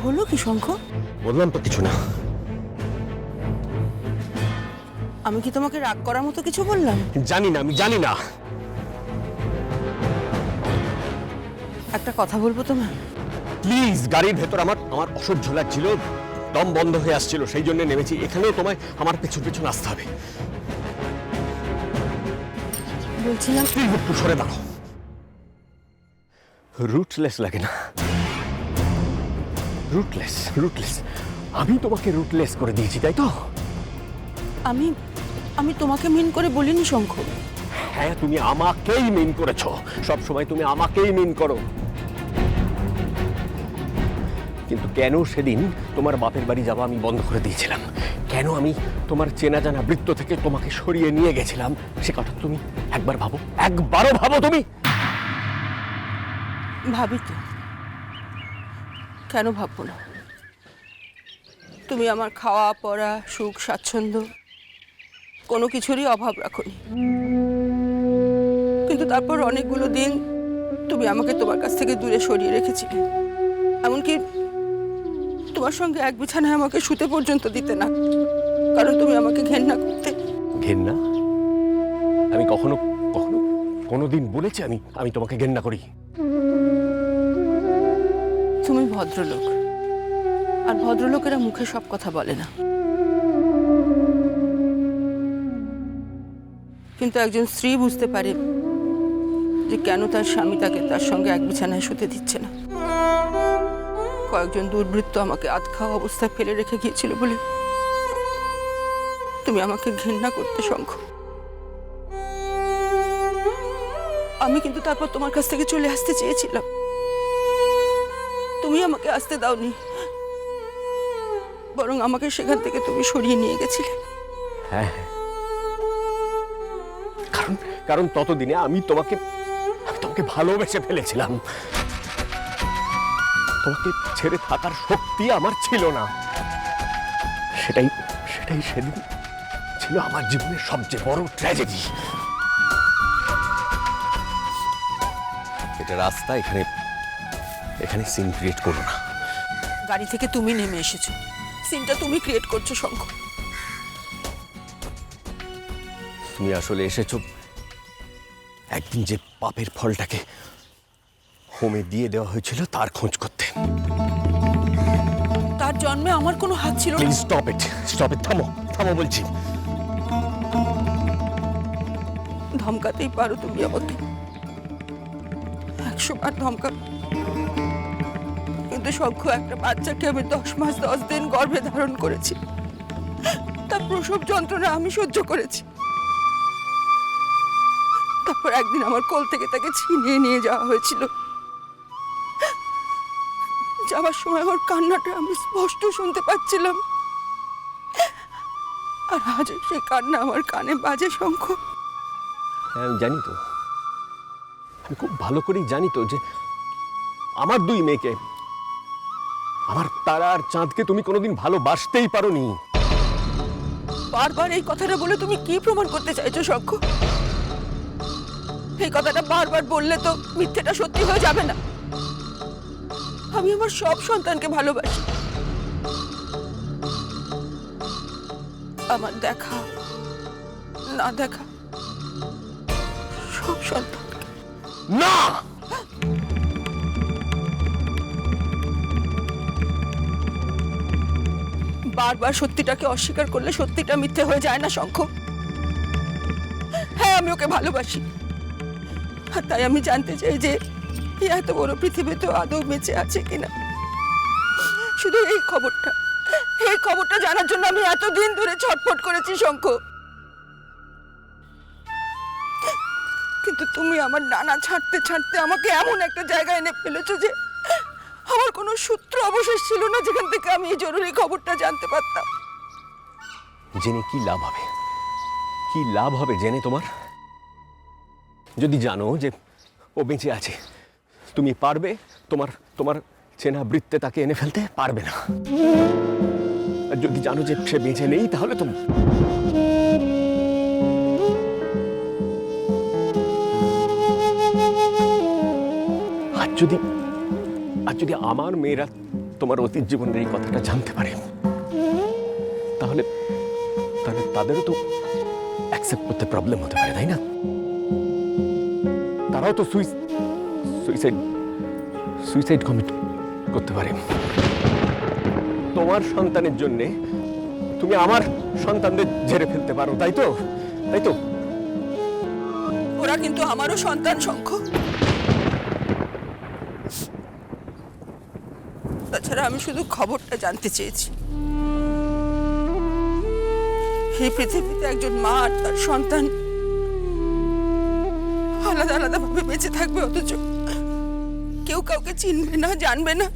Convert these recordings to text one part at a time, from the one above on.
হলো কি শঙ্খ? বললাম তো কিছু না। আমি কি তোমাকে রাগ করার মতো কিছু বললাম? জানি না, আমি জানি না। একটা কথা বলবো তোমার? প্লিজ, গাড়ির ভেতর আমার অসহ্য লাগছিল, দম বন্ধ হয়ে আসছিল, সেই জন্য নেমেছি। এখানেও তোমায় আমার পেছন পেছন আসতে হবে। বলছিলাম প্লিজ একটু সরে দাঁড়াও। রুটলেস লাগে না? রুটলেস আমি তোমাকে রুটলেস করে দিয়েছি, তাই তো? আমি আমি তোমাকে মিন করে বলিনি শঙ্খ। হ্যাঁ, তুমি আমাকেই মিন করেছো। সব সময় তুমি আমাকেই মিন করো। কিন্তু কেন সেদিন তোমার বাপের বাড়ি যাওয়া আমি বন্ধ করে দিয়েছিলাম? কেন আমি তোমার চেনা জানা বৃত্ত থেকে তোমাকে সরিয়ে নিয়ে গেছিলাম? সে কথা তুমি একবার ভাবো, একবারও ভাবো তুমি? ভাবি তো, কেন ভাববো না? তুমি আমার খাওয়া পড়া, সুখ স্বাচ্ছন্দ্য কোনো কিছুরই অভাব রাখোনি। কিন্তু তারপর অনেকগুলো দিন তুমি আমাকে তোমার কাছ থেকে দূরে সরিয়ে রেখেছিলে। এমনকি তোমার সঙ্গে এক বিছানায় আমাকে শুতে পর্যন্ত দিতে না, কারণ তুমি আমাকে ঘেন্না করতে। ঘেন্না? আমি কখনো কখনো কোনোদিন বলেছি আমি তোমাকে ঘেন্না করি? তুমি ভদ্রলোক, আর ভদ্রলোকেরা মুখে সব কথা বলে না। কিন্তু একজন স্ত্রী বুঝতে পারে যে কেন তার স্বামী তাকে তার সঙ্গে এক বিছানায় শুতে দিচ্ছে না। কয়েকজন দুর্বৃত্ত আমাকে আধখাওয়া অবস্থায় ফেলে রেখে গিয়েছিল বলে তুমি আমাকে ঘৃণা করতে শঙ্খ। আমি কিন্তু তারপর তোমার কাছ থেকে চলে আসতে চেয়েছিলাম, তুমি আমাকে আসতে দাওনি, বরং আমাকে সেখান থেকে তুমি সরিয়ে নিয়ে গেছিলে। হ্যাঁ, কারণ ততদিনে আমি তোমাকে ভালোবেসে ফেলেছিলাম। তোমাকে ছেড়ে থাকার শক্তি আমার ছিল না। সেটাই সেদিন ছিল আমার জীবনের সবচেয়ে বড় ট্র্যাজেডি। এটা রাস্তা, এখানে সিন ক্রিয়েট করো না। গাড়ি থেকে তুমি নেমে এসেছো, সিনটা তুমি ক্রিয়েট করছো শঙ্খ। তুমি আসলে এসেছো একদিন যে পাপের ফলটাকে হোমে দিয়ে দেওয়া হয়েছিল তার খোঁজ করতে। তার জন্মে আমার কোনো হাত ছিল না। প্লিজ স্টপ ইট, থামো বলছি। ধমকাতেই পারো তুমি আমাকে, 100 বার ধমকা। কিন্তু শঙ্খ, একটা বাচ্চাকে আমি 10 মাস 10 দিন গর্ভে ধারণ করেছি, তার প্রসব যন্ত্রণা আমি সহ্য করেছি। তারপর একদিন আমার কোল থেকে তাকে ছিনিয়ে নিয়ে যাওয়া হয়েছিল। যাওয়ার সময় আমার কান্নাটা আমি স্পষ্ট শুনতে পাচ্ছিলাম, আর আজ সেই কান্না আমার কানে বাজে শঙ্খ। হ্যাঁ, আমি জানি তো, আমি খুব ভালো করেই জানি তো যে আমার 2 মেয়েকে, আমার তারা আর চাঁদকে তুমি কোনোদিন ভালোবাসতেই পারোনি। বারবার এই কথাটা বলে তুমি কি প্রমাণ করতে চাইছো শঙ্খ? এই কথাটা বারবার বললে তো মিথ্যেটা সত্যি হয়ে যাবে না। আমি আমার সব সন্তানকে ভালোবাসি, আমার দেখা না দেখা সব সন্তান। না, বারবার সত্যিটাকে অস্বীকার করলে সত্যিটা মিথ্যে হয়ে যায় না শঙ্খ। হ্যাঁ, আমি ওকে ভালোবাসি, আর তাই আমি জানতে চাই যে এত বড় পৃথিবীতে আদৌ বেঁচে আছে কিনা। শুধু এই খবরটা জানার জন্য আমি এতদিন ধরে ছটফট করেছি শঙ্খ। কিন্তু তুমি আমার ডানা ছাড়তে ছাড়তে আমাকে এমন একটা জায়গায় এনে ফেলেছো যে আমার কোনো সূত্র অবশেষ ছিল না যেখান থেকে আমি এই জরুরি খবরটা জানতে পারতাম। জেনে কি লাভ হবে? কি লাভ হবে জেনে তোমার? যদি জানো যে ও বেঁচে আছে, তুমি পারবে তোমার চেনা বৃত্তে তাকে এনে ফেলতে? পারবে না। আর যদি জানো যে সে বেঁচে নেই, তাহলে তো আর যদি আমার মেয়েরা তোমার অতীত জীবনের এই কথাটা জানতে পারে, তাহলে তাহলে তাদেরও তো অ্যাকসেপ্ট করতে প্রবলেম হতে পারে, তাই না? তারাও তো সুইসাইড সুইসাইড কমিট করতে পারে। তোমার সন্তানের জন্যে তুমি আমার সন্তানদের ঝেড়ে ফেলতে পারো, তাই তো? তাই তো? ওরা কিন্তু আমারও সন্তান, শঙ্খ। তাছাড়া আমি শুধু খবরটা জানতে চেয়েছি। এই পৃথিবীতে একজন মা আর তার সন্তান আলাদা আলাদা ভাবে বেঁচে থাকবে, অথচ কেউ কাউকে চিনবে না, জানবে না।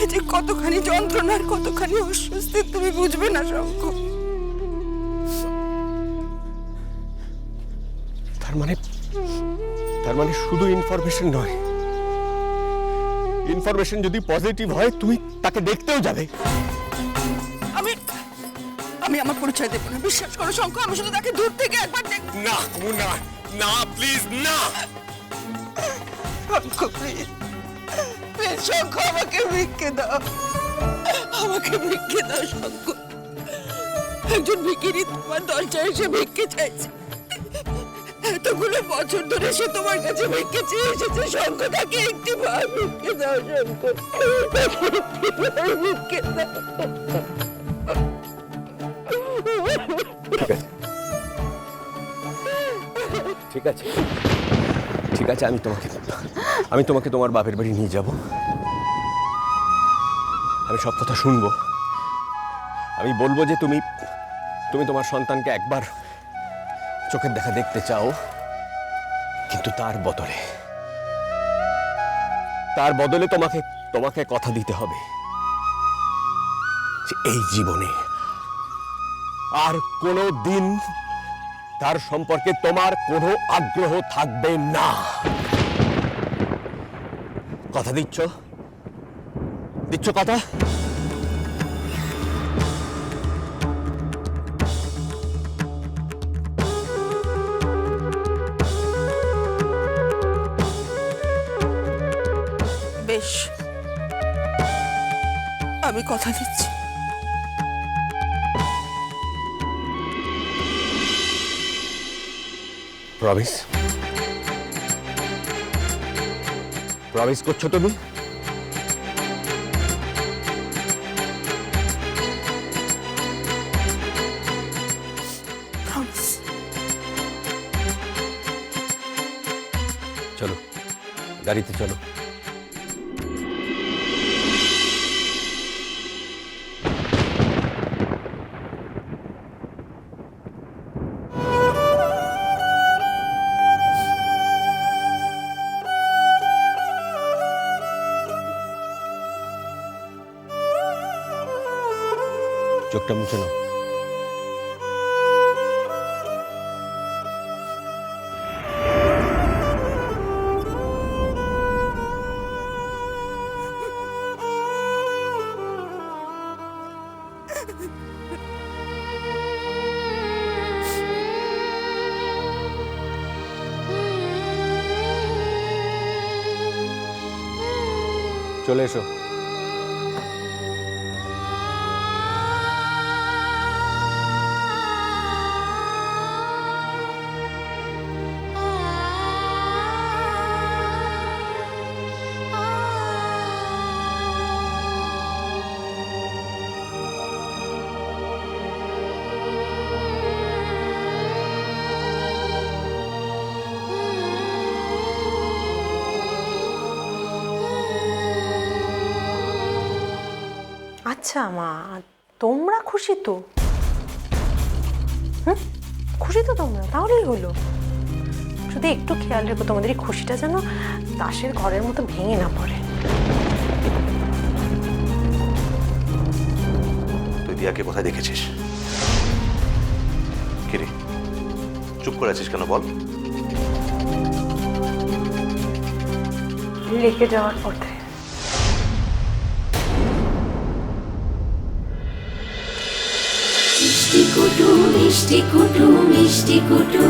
এই যে কতখানি যন্ত্রণার, কতখানি অস্বস্তি তুমি বুঝবে না, শঙ্খ। তার মানে শুধু ইনফরমেশন নয়, ইনফরমেশন যদি পজিটিভ হয় তুমি তাকে দেখতেও যাবে। আমি আমার পরিচয় দেবো না, বিশ্বাস করো শঙ্খ। আমি শুধু তাকে দূর থেকে একবার দেখ। না না না, প্লিজ না। শঙ্খ, প্লিজ প্লিজ শঙ্খ, আমাকে ভিক্ষে দাও, আমাকে ভিক্ষে দাও শঙ্খ। একজন ভিখিরি তোমার দরজায় এসে ভিক্ষে চাইছে। এতগুলো বছর ধরে সে তোমার কাছে ভিক্ষে চেয়ে এসেছে। শঙ্খ, তাকে একটি বার ভিক্ষে দাও শঙ্খ, ভিক্ষে দাও। ঠিক আছে, ঠিক আছে, আমি তোমাকে তোমার বাপের বাড়ি নিয়ে যাব। আমি সব কথা শুনবো। আমি বলবো যে তুমি তোমার সন্তানকে একবার চোখের দেখা দেখতে চাও, কিন্তু তার বদলে তোমাকে কথা দিতে হবে যে এই জীবনে আর কোনো দিন তার সম্পর্কে তোমার কোনো আগ্রহ থাকবে না। কথা দিচ্ছ কথা? বেশ, আমি কথা দিচ্ছি। প্রমিস করছো তুমি? চলো, গাড়িতে চলো। চোখটা মুছে নাও। চলে এসো। আচ্ছা মা, তোমরা খুশি তো? খুশি তো তোমরা? তাহলেই হলো। শুধু একটু খেয়াল রেখো তোমাদের এই খুশিটা যেন তাসের ঘরের মতো ভেঙে না পড়ে। তুই দিয়াকে কোথায় দেখেছিস? কিরে চুপ করে আছিস কেন, বল। রেখে যাওয়ার পথে। মিষ্টি কুটু মিষ্টি কুটু মিষ্টি কুটু।